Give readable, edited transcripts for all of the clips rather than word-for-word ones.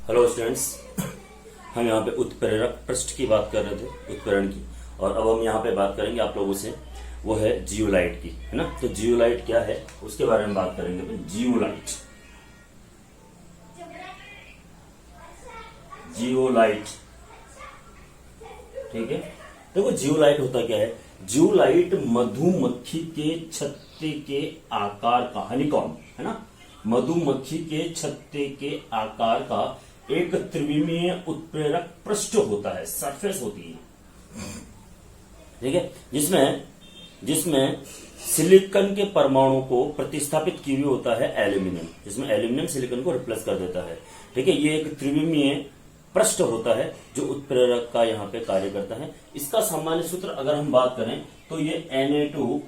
Hello students, हम यहाँ पे उत्प्रेरक पृष्ठ की बात कर रहे थे, उत्प्रेरण की। और अब हम यहाँ पे बात करेंगे आप लोगों से, वो है जियोलाइट की, है ना। तो जियोलाइट क्या है उसके बारे में बात करेंगे। तो जियोलाइट, जियोलाइट, ठीक है। देखो जियोलाइट होता क्या है। जियोलाइट मधुमक्खी के छत्ते के आकार का, हनीकॉम्ब, है ना, मधुमक्खी के छत्ते के आकार का एक त्रिविमीय उत्प्रेरक पृष्ठ होता है, सरफेस होती है, ठीक है, जिसमें सिलिकॉन के परमाणु को प्रतिस्थापित किए हुए होता है एल्यूमिनियम, जिसमें एल्यूमिनियम सिलिकॉन को रिप्लेस कर देता है, ठीक है। ये एक त्रिविमीय पृष्ठ होता है जो उत्प्रेरक का यहाँ पे कार्य करता है। इसका सामान्य सूत्र अगर हम बात करें तो ये Na2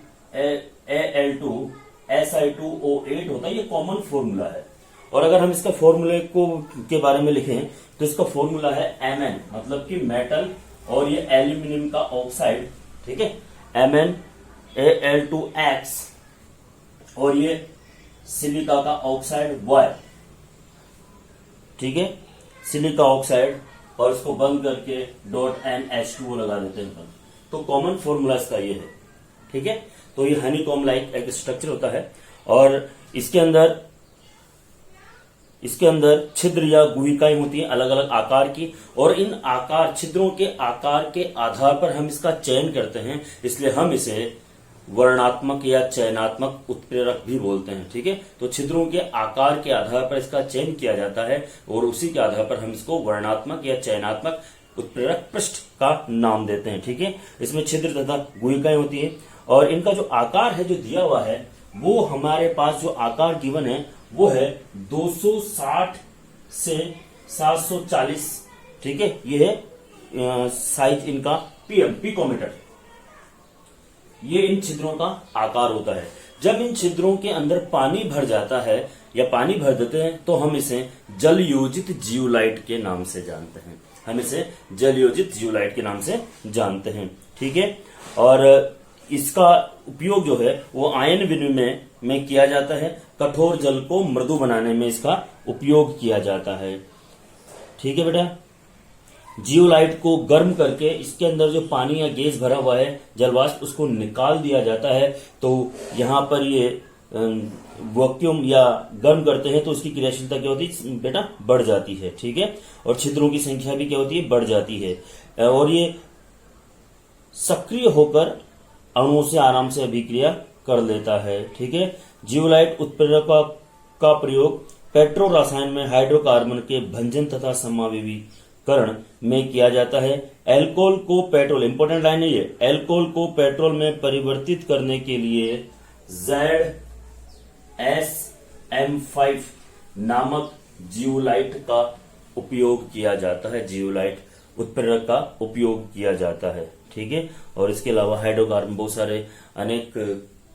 Al2 Si2O8 होता है, ये कॉमन फॉर्मूला है। और अगर हम इसका फॉर्मूले को के बारे में लिखें तो इसका फॉर्मूला है Mn, मतलब कि मेटल, और ये एल्यूमिनियम का ऑक्साइड, ठीक है, MnAl2X, और ये सिलिका का ऑक्साइड Y, ठीक है, सिलिका ऑक्साइड, और इसको बंद करके .NH2O लगा देते हैं। तो कॉमन फॉर्मूला इसका ये है, ठीक है। तो ये हनीकॉम्ब लाइक एक स्ट्रक्चर होता है, और इसके अंदर छिद्र या गुहिकाएं होती हैं अलग अलग आकार की, और इन आकार, छिद्रों के आकार के आधार पर हम इसका चयन करते हैं, इसलिए हम इसे वर्णात्मक या चयनात्मक उत्प्रेरक भी बोलते हैं, ठीक है। तो छिद्रों के आकार के आधार पर इसका चयन किया जाता है, और उसी के आधार पर हम इसको वर्णात्मक या चयनात्मक उत्प्रेरक पृष्ठ का नाम देते हैं, ठीक है। इसमें छिद्र तथा गुहिकाएं होती है, और इनका जो आकार है जो दिया हुआ है, वो हमारे पास जो आकार गिवन है वो है 260 से 740, ठीक है। ये है साइज इनका पिकोमीटर। ये इन छिद्रों का आकार होता है। जब इन छिद्रों के अंदर पानी भर जाता है या पानी भर देते हैं तो हम इसे जल योजित जियोलाइट के नाम से जानते हैं, हम इसे जल योजित जियोलाइट के नाम से जानते हैं, ठीक है। और इसका उपयोग जो है वो आयन विनिमय में किया जाता है, कठोर जल को मृदु बनाने में इसका उपयोग किया जाता है, ठीक है बेटा। जियोलाइट को गर्म करके इसके अंदर जो पानी या गैस भरा हुआ है, जलवाष्प, उसको निकाल दिया जाता है। तो यहाँ पर ये वैक्यूम या गर्म करते हैं तो उसकी क्रियाशीलता क्या होती है बेटा, बढ़ जाती है, ठीक है। और छिद्रों की संख्या भी क्या होती है, बढ़ जाती है, और ये सक्रिय होकर अणुओं से आराम से अभिक्रिया कर लेता है, ठीक है। जियोलाइट उत्प्रेरक का प्रयोग पेट्रो रसायन में हाइड्रोकार्बन के भंजन तथा समावेशीकरण में किया जाता है। एल्कोहल को पेट्रोल, इंपोर्टेंट लाइन है ये, एल्कोहल को पेट्रोल में परिवर्तित करने के लिए ZSM5 नामक जियोलाइट का उपयोग किया जाता है, जियोलाइट उत्प्रेरक का उपयोग किया जाता है, ठीक है। और इसके अलावा हाइड्रोकार्बन, बहुत सारे अनेक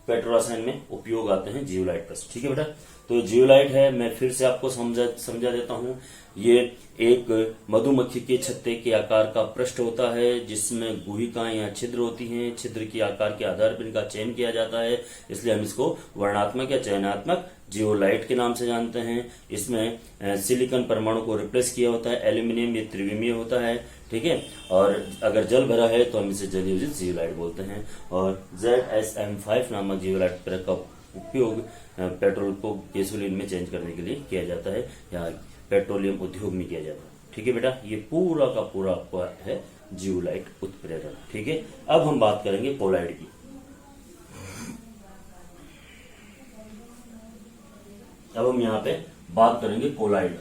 पेट्रो रसायन में उपयोग आते हैं जियोलाइट पर, ठीक है बेटा। तो जियोलाइट है, मैं फिर से आपको समझा देता हूं। ये एक मधुमक्खी के छत्ते के आकार का पृष्ठ होता है, जिसमें गुहिकाएं या छिद्र होती हैं। छिद्र के आकार के आधार पर इनका चयन किया जाता है, इसलिए हम इसको वर्णात्मक या चयनात्मक जियोलाइट के नाम से जानते हैं। इसमें सिलिकॉन परमाणु को रिप्लेस किया होता है एल्यूमिनियम, ये त्रिविमीय होता है, ठीक है। और अगर जल भरा है तो हम इसे जल योजित जियोलाइट बोलते हैं। और ZSM5 नामक जियोलाइट का उपयोग पेट्रोल को गैसोलीन में चेंज करने के लिए किया जाता है, या पेट्रोलियम उद्योग में किया जाता है, ठीक है बेटा। ये पूरा का पूरा आपका है जियोलाइट उत्प्रेरण, ठीक है। अब हम बात करेंगे कोलाइड की। अब हम यहाँ पे बात करेंगे कोलाइड।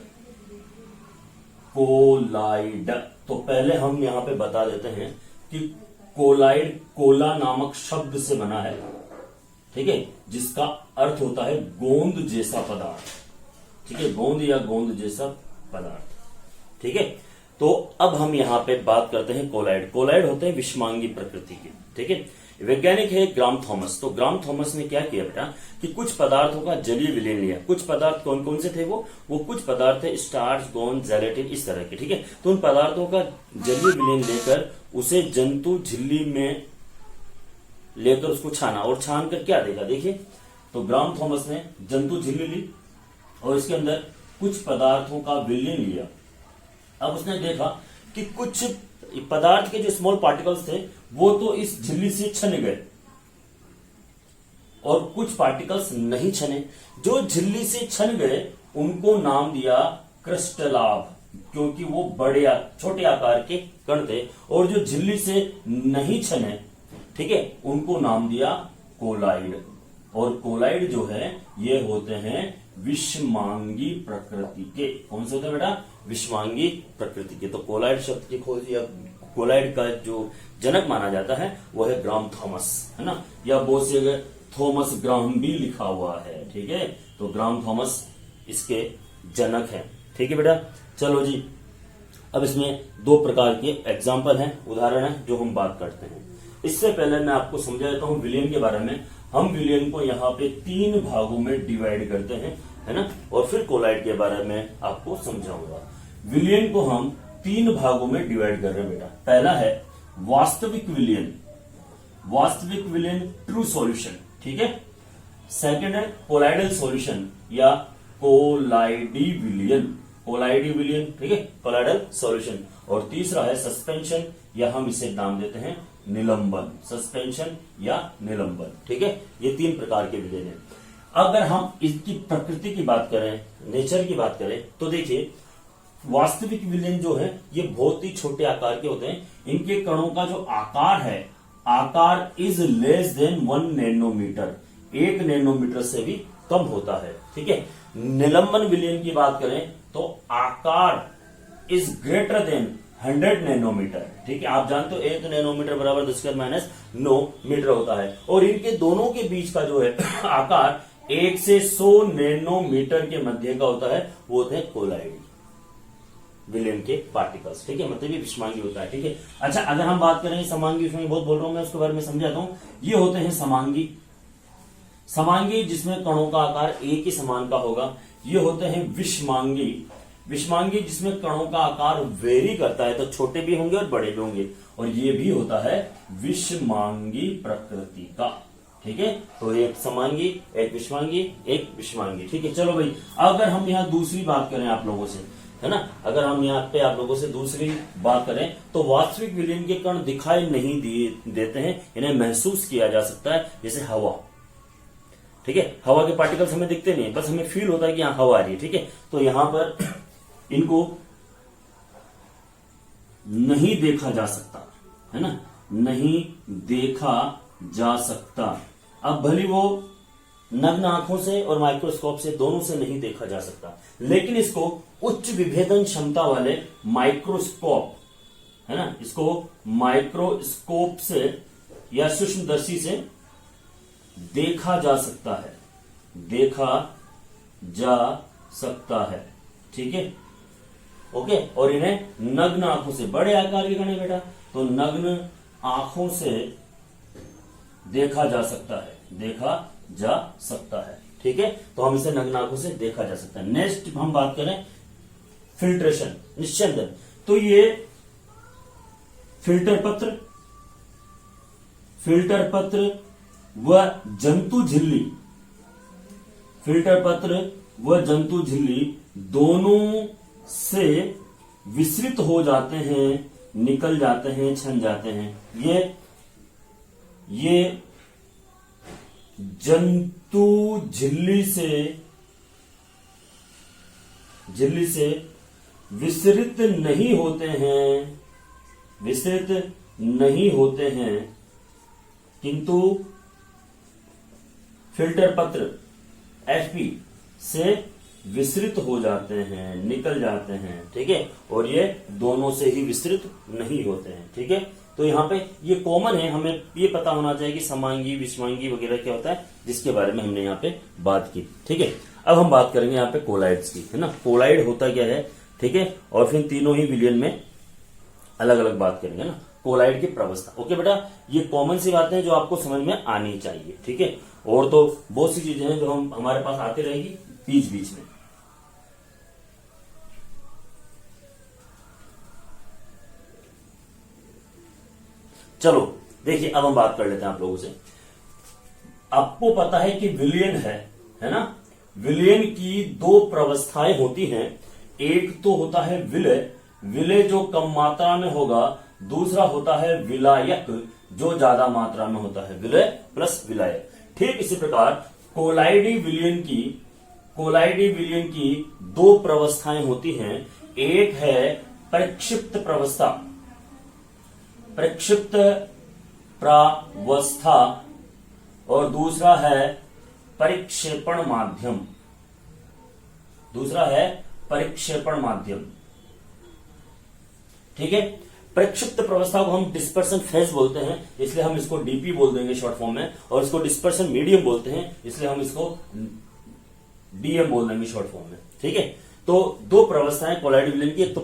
तो पहले हम यहाँ पे बता देते हैं कि कोलाइड कोला नामक शब्द से बना है, ठीक है, जिसका अर्थ होता है गोंद जैसा पदार्थ, ठीक है, गोंद या गोंद जैसा पदार्थ, ठीक है। तो अब हम यहाँ पे बात करते हैं कोलाइड। कोलाइड होते हैं विषमांगी प्रकृति के, ठीक है। वैज्ञानिक है ग्राम थॉमस। तो ग्राम थॉमस ने क्या किया बेटा कि कुछ पदार्थों का जलीय विलयन लिया। कुछ पदार्थ कौन कौन से थे, वो कुछ पदार्थ थे स्टार्च, गोंद, जेलेटिन, इस तरह के, ठीक है। तो उन पदार्थों का जलीय विलयन लेकर उसे जंतु झिल्ली में लेकर उसको छाना, और छान कर क्या देखा, देखिए। तो ग्राम थॉमस ने जंतु झिल्ली ली और इसके अंदर कुछ पदार्थों का विलयन लिया, अब उसने देखा कि कुछ पदार्थ के जो स्मॉल पार्टिकल्स थे वो तो इस झिल्ली से छन गए और कुछ पार्टिकल्स नहीं छने। जो झिल्ली से छन गए उनको नाम दिया क्रिस्टलाभ, क्योंकि वो बड़े छोटे आकार के कण थे। और जो झिल्ली से नहीं छने, ठीक है, उनको नाम दिया कोलाइड। और कोलाइड जो है ये होते हैं विषमांगी प्रकृति के। कौन से होते हैं बेटा? विषमांगी प्रकृति के। तो कोलाइड शब्द की खोज या कोलाइड का जो जनक माना जाता है वो है ग्राम थॉमस, है ना, या बहुत से जगह थॉमस ग्राम भी लिखा हुआ है, ठीक है। तो ग्राम थॉमस इसके जनक हैं, ठीक है बेटा। चलो जी, अब इसमें दो प्रकार के एग्जाम्पल हैं, उदाहरण है जो हम बात करते हैं। इससे पहले मैं आपको समझा देता हूं विलयन के बारे में। हम विलयन को यहाँ पे 3 भागों में डिवाइड करते हैं, है ना, और फिर कोलाइड के बारे में आपको समझाऊंगा। विलयन को हम 3 भागों में डिवाइड कर रहे हैं बेटा। पहला है वास्तविक विलयन, वास्तविक विलयन ट्रू सॉल्यूशन, ठीक है। सेकंड है कोलाइडल सॉल्यूशन या कोलाइडी विलयन, कोलाइडी विलयन, ठीक है, कोलाइडल सॉल्यूशन। और तीसरा है सस्पेंशन या हम इसे नाम देते हैं निलंबन, सस्पेंशन या निलंबन, ठीक है। ये 3 प्रकार के विलयन हैं। अगर हम इसकी प्रकृति की बात करें, नेचर की बात करें, तो देखिए वास्तविक विलयन जो है ये बहुत ही छोटे आकार के होते हैं। इनके कणों का जो आकार है, आकार is less than 1 nanometre, 1 nanometre से भी कम होता है, ठीक है। निलंबन विलयन की बात करें तो आकार इज ग्रेटर देन 100 नैनोमीटर, ठीक है। आप जानते हो 1 नैनोमीटर बराबर 10⁻9 मीटर होता है। और इनके दोनों के बीच का जो है आकार 1 से 100 नैनोमीटर के मध्य का होता है, वो होते हैं कोलाइड विलयन के पार्टिकल्स, ठीक है, मतलब ये विषमांगी होता है, ठीक है। अच्छा, अगर हम बात करें समांगी, विषमांगी बहुत बोल रहा हूं मैं, उसके बारे में समझाता हूं। ये होते हैं समांगी, समांगी जिसमें कणों का आकार एक ही समान का होगा। ये होते हैं विषमांगी, विषमांगी जिसमें कणों का आकार वेरी करता है, तो छोटे भी होंगे और बड़े भी होंगे। और ये भी होता है विषमांगी प्रकृति का, ठीक है। तो एक समांगी, एक विषमांगी, एक विषमांगी, ठीक है। चलो भाई, अगर हम यहाँ दूसरी बात करें आप लोगों से, है ना, अगर हम यहाँ पे आप लोगों से दूसरी बात करें तो वास्तविक विलयन के कण दिखाई नहीं देते हैं, इन्हें महसूस किया जा सकता है, जैसे हवा, ठीक है। हवा के पार्टिकल्स हमें दिखते नहीं, बस हमें फील होता है कि यहाँ हवा आ रही है, ठीक है। तो यहां पर इनको नहीं देखा जा सकता, है ना, नहीं देखा जा सकता। अब भली वो नग्न आंखों से और माइक्रोस्कोप से, दोनों से नहीं देखा जा सकता, लेकिन इसको उच्च विभेदन क्षमता वाले माइक्रोस्कोप, है ना, इसको माइक्रोस्कोप से या सूक्ष्मदर्शी से देखा जा सकता है, देखा जा सकता है, ठीक है, ओके। और इन्हें नग्न आंखों से, बड़े आकार के कण है बेटा, तो नग्न आंखों से देखा जा सकता है, देखा जा सकता है, ठीक है। तो हम इसे नग्न आंखों से देखा जा सकता है। नेक्स्ट हम बात करें फिल्ट्रेशन, निश्चंदन। तो ये फिल्टर पत्र, फिल्टर पत्र व जंतु झिल्ली, फिल्टर पत्र व जंतु झिल्ली दोनों से विसरित हो जाते हैं, निकल जाते हैं, छन जाते हैं। ये जंतु झिल्ली से विसरित नहीं होते हैं, विसरित नहीं होते हैं, किंतु फिल्टर पत्र एफपी से विसरित हो जाते हैं, निकल जाते हैं, ठीक है। और ये दोनों से ही विसरित नहीं होते हैं, ठीक है। तो यहाँ पे ये कॉमन है, हमें ये पता होना चाहिए कि समांगी, विषमांगी वगैरह क्या होता है, जिसके बारे में हमने यहाँ पे बात की, ठीक है। अब हम बात करेंगे यहाँ पे कोलाइड्स की, है ना। कोलाइड होता क्या है, ठीक है, और फिर तीनों ही विलयन में अलग अलग बात करेंगे ना। कोलाइड की प्रवस्था, ओके बेटा, ये कॉमन सी बातें हैं जो आपको समझ में आनी चाहिए, ठीक है। और तो बहुत सी चीजें हैं जो हमारे पास आती रहेगी बीच बीच में। चलो देखिए, अब हम बात कर लेते हैं आप लोगों से। आपको पता है कि विलयन है ना, विलयन की 2 प्रवस्थाएं होती हैं। एक तो होता है विलय, विलय जो कम मात्रा में होगा, दूसरा होता है विलायक जो ज्यादा मात्रा में होता है, विलय प्लस विलायक। ठीक इसी प्रकार कोलाइडी विलयन की दो प्रवस्थाएं होती हैं। एक है प्रक्षिप्त प्रावस्था और दूसरा है परिक्षेपण माध्यम। ठीक है, प्रक्षिप्त प्रवस्था को हम डिस्पर्सन फेज बोलते हैं, इसलिए हम इसको डीपी बोल देंगे शॉर्ट फॉर्म में, और इसको डिस्पर्सन मीडियम बोलते हैं, इसलिए हम इसको डीएम बोल देंगे शॉर्ट फॉर्म में। ठीक है, तो दो प्रवस्थाएं कोलाइडी विलयन की, एक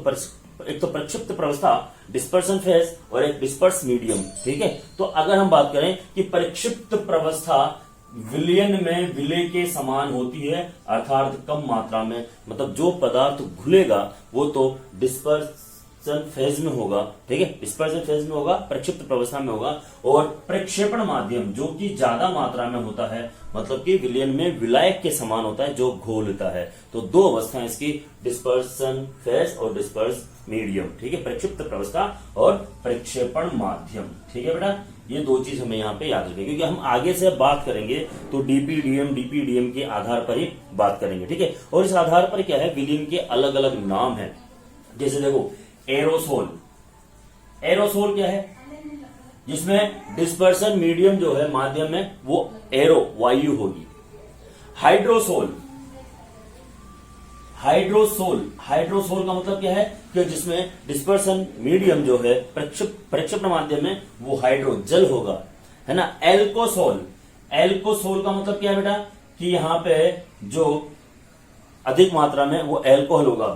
तो प्रक्षिप्त प्रवस्था डिस्पर्सन फेज और एक डिस्पर्स मीडियम। ठीक है, तो अगर हम बात करें कि प्रक्षिप्त प्रवस्था विलयन में विलय के समान होती है, अर्थात कम मात्रा में, मतलब जो पदार्थ घुलेगा वो तो डिस्पर्सन फेज में होगा। ठीक है, डिस्पर्सन फेज में होगा, प्रक्षिप्त प्रवस्था में होगा, और प्रक्षेपण माध्यम जो कि ज्यादा मात्रा में होता है, मतलब कि विलयन में विलायक के समान होता है जो घोलता है। तो दो अवस्थाएं इसकी, डिस्पर्सन फेज और डिस्पर्स मीडियम। ठीक है, प्रक्षिप्त प्रवस्था और प्रक्षेपण माध्यम। ठीक है बेटा, ये दो चीज हमें यहाँ पे याद रखें, क्योंकि हम आगे से बात करेंगे तो डीपीडीएम के आधार पर ही बात करेंगे। ठीक है, और इस आधार पर क्या है, विलयन के अलग अलग नाम है। जैसे देखो एरोसोल क्या है, जिसमें डिस्पर्सन मीडियम जो है माध्यम में वो एरो वायु होगी। हाइड्रोसोल का मतलब क्या है कि जिसमें डिस्पर्सन मीडियम जो है प्रक्षेपण माध्यम में वो हाइड्रो जल होगा, है ना। एल्कोसोल का मतलब क्या है बेटा, कि यहां पे जो अधिक मात्रा में वो एल्कोहल होगा।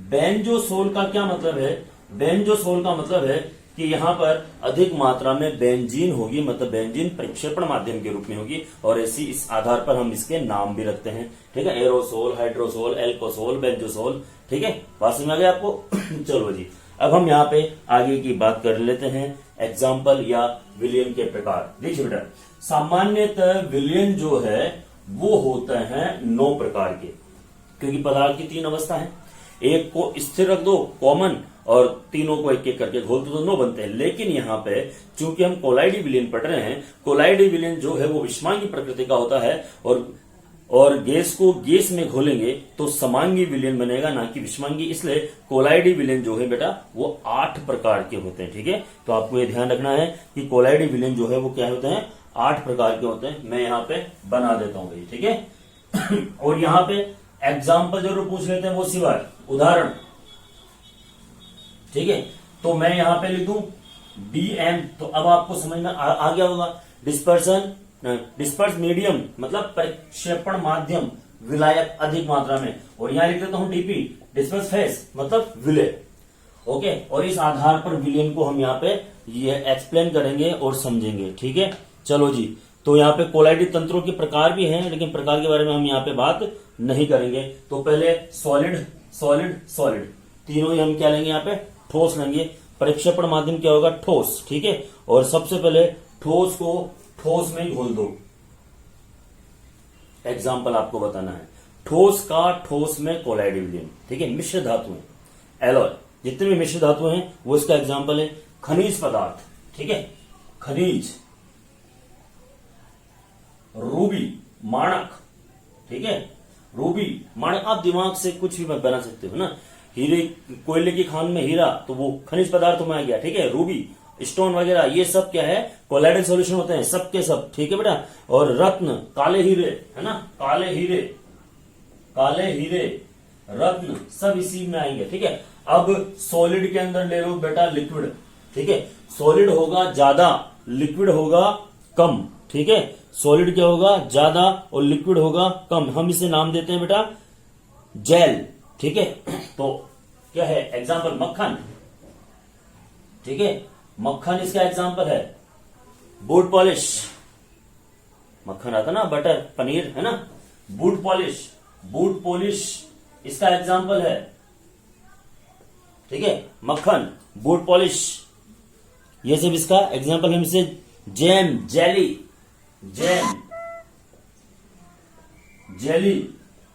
बेंजोसोल का क्या मतलब है, बेंजोसोल का मतलब है कि यहां पर अधिक मात्रा में बेंजीन होगी, मतलब बेंजीन प्रक्षेपण माध्यम के रूप में होगी, और ऐसी इस आधार पर हम इसके नाम भी रखते हैं। ठीक है, एरोसोल, हाइड्रोसोल, एल्कोसोल, बेंजोसोल। ठीक है, बात समझ में आ गया आपको। चलो जी, अब हम यहाँ पे आगे की बात कर लेते हैं, एग्जाम्पल या विलयन के प्रकार। देखिए बेटा, सामान्यतः विलयन जो है वो होते हैं 9 प्रकार के, क्योंकि पदार्थ की 3 अवस्था है। एक को स्थिर रख दो कॉमन, और तीनों को एक एक करके घोल दो तो 9 बनते हैं। लेकिन यहाँ पे चूंकि हम कोलाइडी विलयन पढ़ रहे हैं, कोलाइडी विलयन जो है वो विषमांगी प्रकृति का होता है, और गैस को गैस में घोलेंगे तो समांगी विलयन बनेगा, ना कि विषमांगी। इसलिए कोलाइडी विलयन जो है बेटा वो 8 प्रकार के होते हैं। ठीक है, तो आपको ये ध्यान रखना है कि कोलाइडी विलयन जो है वो क्या होते हैं, 8 प्रकार के होते हैं। मैं यहाँ पे बना देता हूं भाई। ठीक है, और यहाँ पे एग्जाम्पल जरूर पूछ लेते हैं, वो सिवाय उदाहरण। ठीक है, तो मैं यहां पे लिख दूं डीएम, तो अब आपको समझ में आ गया होगा। डिस्पर्स मीडियम मतलब प्रक्षेपण माध्यम, विलायक अधिक मात्रा में, और यहां लिख देता हूं डीपी, डिस्पर्स फेज मतलब विलय। ओके, और इस आधार पर विलयन को हम यहाँ पे ये एक्सप्लेन करेंगे और समझेंगे। ठीक है, चलो जी, तो यहाँ पे कोलाइडी तंत्रों के प्रकार भी हैं, लेकिन प्रकार के बारे में हम यहाँ पे बात नहीं करेंगे। तो पहले सॉलिड, तीनों ही हम क्या लेंगे, यहाँ पे ठोस लेंगे। प्रक्षेपण माध्यम क्या होगा, ठोस। ठीक है, और सबसे पहले ठोस को ठोस में ही घोल दो। एग्जाम्पल आपको बताना है, ठोस का ठोस में कोलाइडी विलयन। ठीक है, मिश्र धातुएं, एलॉय, जितने भी मिश्र धातु हैं वो इसका एग्जाम्पल है। खनिज पदार्थ, ठीक है, खनिज, रूबी, माणक। ठीक है, रूबी, माणक, आप दिमाग से कुछ भी बना सकते हो ना। हीरे, कोयले की खान में हीरा, तो वो खनिज पदार्थ में आ गया। ठीक है, रूबी, स्टोन वगैरह, ये सब क्या है, कोलाइडल सॉल्यूशन होते हैं सब के सब। ठीक है बेटा, और रत्न, काले हीरे, है ना, काले हीरे, रत्न, सब इसी में आएंगे। ठीक है, अब सॉलिड के अंदर ले लो बेटा लिक्विड। ठीक है, सॉलिड होगा ज्यादा, लिक्विड होगा कम। ठीक है, सॉलिड क्या होगा, ज्यादा, और लिक्विड होगा कम। हम इसे नाम देते हैं बेटा जेल। ठीक है, तो क्या है एग्जाम्पल, मक्खन। ठीक है, मक्खन इसका एग्जाम्पल है। बूट पॉलिश, मक्खन आता ना, बटर, पनीर, है ना। बूट पॉलिश इसका एग्जाम्पल है। ठीक है, मक्खन, बूट पॉलिश, ये सब इसका एग्जाम्पल। हम इसे जैम, जेली,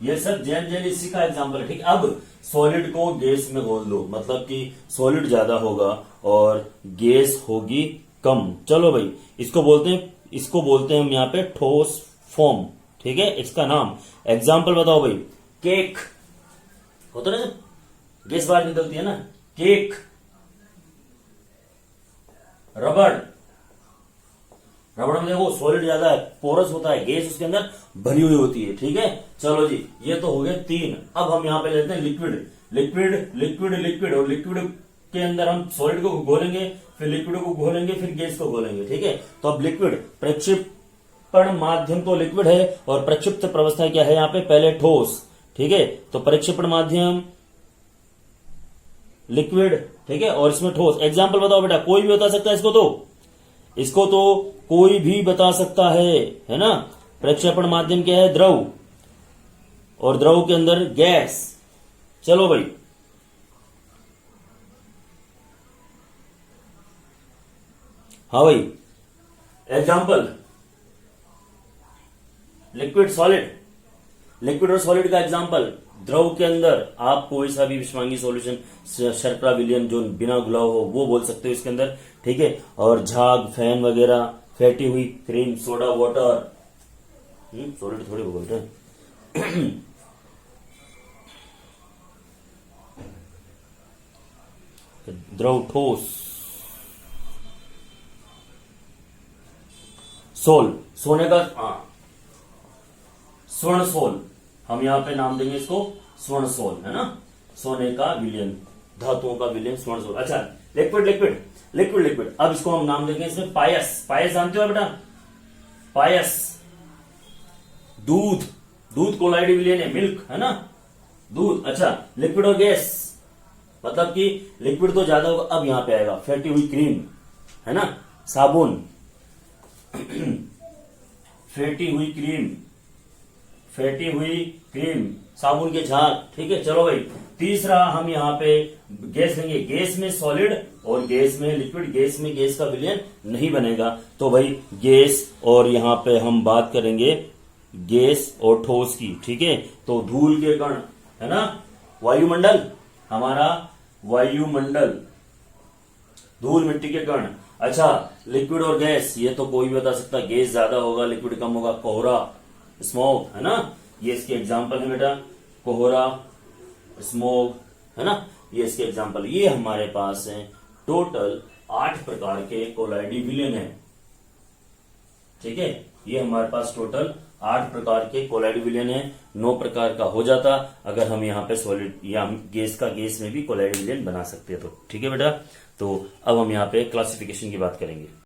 ये सब जैम, जेली इसी का एग्जाम्पल है। ठीक, अब सॉलिड को गैस में घोल दो, मतलब कि सॉलिड ज्यादा होगा और गैस होगी कम। चलो भाई, इसको बोलते हैं हम यहाँ पे ठोस फॉर्म। ठीक है, इसका नाम एग्जाम्पल बताओ भाई। केक होता ना, जब गैस बाहर निकलती है ना, केक। रबड़ में देखो सॉलिड ज्यादा है, पोरस होता है, गैस उसके अंदर भरी हुई होती है। ठीक है, चलो जी, ये तो हो गए 3। अब हम यहाँ पे लेते हैं लिक्विड और लिक्विड के अंदर हम सॉलिड को घोलेंगे, फिर लिक्विड को घोलेंगे, फिर गैस को घोलेंगे। ठीक है, तो अब लिक्विड, प्रक्षेपण माध्यम तो लिक्विड है और प्रक्षिप्त प्रवस्था क्या है यहाँ पे, पहले ठोस। ठीक है, तो प्रक्षेपण माध्यम लिक्विड, ठीक है, और इसमें ठोस। एग्जाम्पल बताओ बेटा, कोई भी बता सकता है इसको तो कोई भी बता सकता है ना। प्रक्षेपण माध्यम क्या है, द्रव, और द्रव के अंदर गैस। चलो भाई, हाँ भाई, एग्जाम्पल लिक्विड और सॉलिड का एग्जाम्पल। द्रव के अंदर आप कोई सा भी विषवांगी सॉल्यूशन, शर्करा विलयन जो बिना घुला हो वो बोल सकते हो इसके अंदर। ठीक है, और झाग, फैन वगैरह, फैटी हुई क्रीम, सोडा वाटर, सॉलिड थोड़ी बोलते हैं। द्रव, ठोस, सोने का स्वर्ण सोल, हम यहाँ पे नाम देंगे इसको स्वर्ण सोल, है ना। सोने का विलयन, धातुओं का विलयन, स्वर्ण सोल। अच्छा, लिक्विड। अब इसको हम नाम देंगे इसमें पायस जानते हो बेटा, पायस। दूध कोलाइड विलयन है, मिल्क, है ना, दूध। अच्छा, लिक्विड और गैस, मतलब कि लिक्विड तो ज्यादा होगा। अब यहां पे आएगा फैटी हुई क्रीम, है ना, साबुन। फैटी हुई क्रीम, साबुन के झाग। ठीक है, चलो भाई, तीसरा हम यहाँ पे गैस लेंगे। गैस में सॉलिड और गैस में लिक्विड, गैस में गैस का विलयन नहीं बनेगा। तो भाई गैस, और यहाँ पे हम बात करेंगे गैस और ठोस की। ठीक है, तो धूल के कण, है ना, वायुमंडल, हमारा वायुमंडल, धूल मिट्टी के कण। अच्छा, लिक्विड और गैस, ये तो कोई भी बता सकता, गैस ज्यादा होगा, लिक्विड कम होगा। कोहरा, स्मोक, है ना, ये इसके एग्जाम्पल है बेटा, कोहरा, स्मोक, है ना, ये इसके एग्जाम्पल। ये हमारे पास है टोटल 8 प्रकार के कोलाइडी विलयन है। ठीक है, ये हमारे पास टोटल 8 प्रकार के कोलाइडी विलयन है। 9 प्रकार का हो जाता अगर हम यहाँ पे सॉलिड या गैस का गैस में भी कोलाइडी विलयन बना सकते हैं तो। ठीक है बेटा, तो अब हम यहाँ पे क्लासिफिकेशन की बात करेंगे।